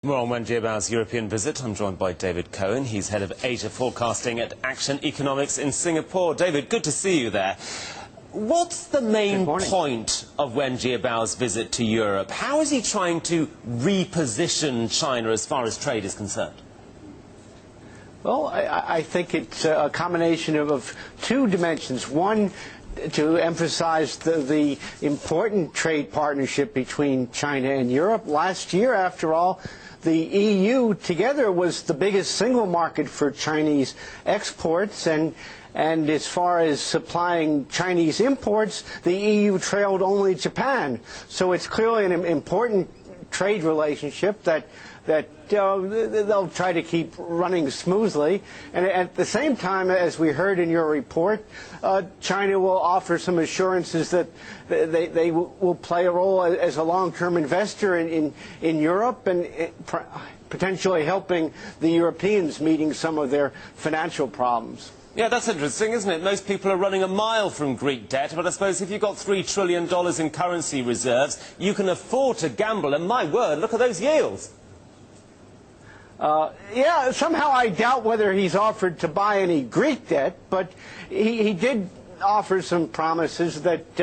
Wen Jiabao's European visit. I'm joined by David Cohen. He's head of Asia forecasting at Action Economics in Singapore. David, good to see you there. What's the main point of Wen Jiabao's visit to Europe? How is he trying to reposition China as far as trade is concerned? Well, I think it's a combination of two dimensions. One, to emphasize the important trade partnership between China and Europe. Last year, after all, the EU together was the biggest single market for Chinese exports, and as far as supplying Chinese imports, the EU trailed only Japan. So it's clearly an important trade relationship that they'll try to keep running smoothly. And at the same time, as we heard in your report, China will offer some assurances that they will play a role as a long-term investor in Europe and potentially helping the Europeans meeting some of their financial problems. Yeah, that's interesting, isn't it? Most people are running a mile from Greek debt, but I suppose if you've got $3 trillion in currency reserves, you can afford to gamble, and my word, look at those yields. Yeah, somehow I doubt whether he's offered to buy any Greek debt, but he did offer some promises that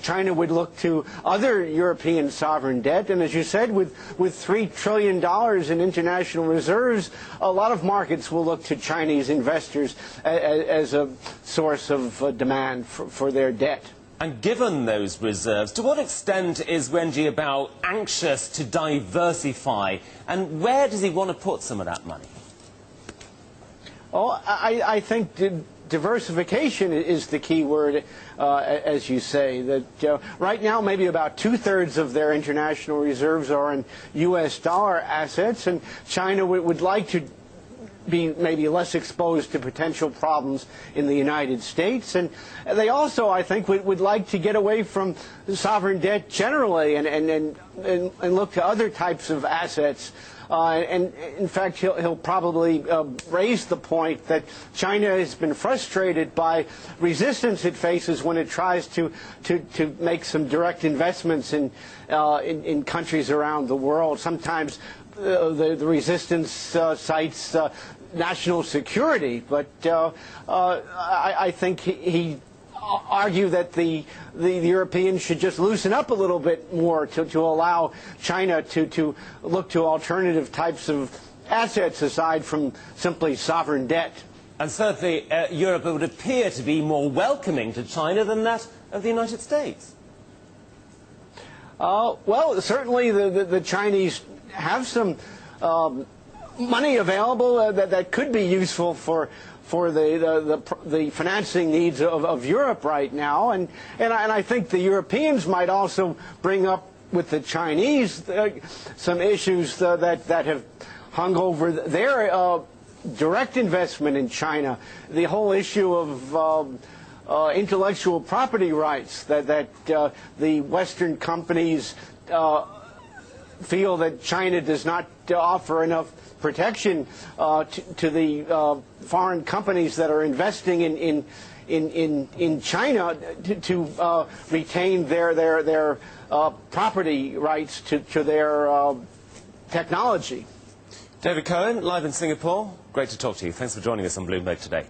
China would look to other European sovereign debt. And as you said, with $3 trillion in international reserves, a lot of markets will look to Chinese investors as a source of demand for their debt. And given those reserves, to what extent is Wen Jiabao anxious to diversify, and where does he want to put some of that money? Oh, I think diversification is the key word, as you say. That right now, maybe about two-thirds of their international reserves are in U.S. dollar assets, and China would like to be maybe less exposed to potential problems in the United States. And they also, I think, would like to get away from sovereign debt generally and look to other types of assets. And in fact, he'll probably raise the point that China has been frustrated by resistance it faces when it tries to make some direct investments in countries around the world. Sometimes the resistance cites national security, but I think he argue that the Europeans should just loosen up a little bit more to allow China to look to alternative types of assets aside from simply sovereign debt. And certainly Europe would appear to be more welcoming to China than that of the United States. Well, certainly the Chinese have some money available that could be useful for the financing needs of Europe right now, and I think the Europeans might also bring up with the Chinese some issues that have hung over their direct investment in China. The whole issue of intellectual property rights that the Western companies feel that China does not offer enough protection to the foreign companies that are investing in China to retain their property rights to their technology. David Cohen, live in Singapore. Great to talk to you. Thanks for joining us on Bloomberg today.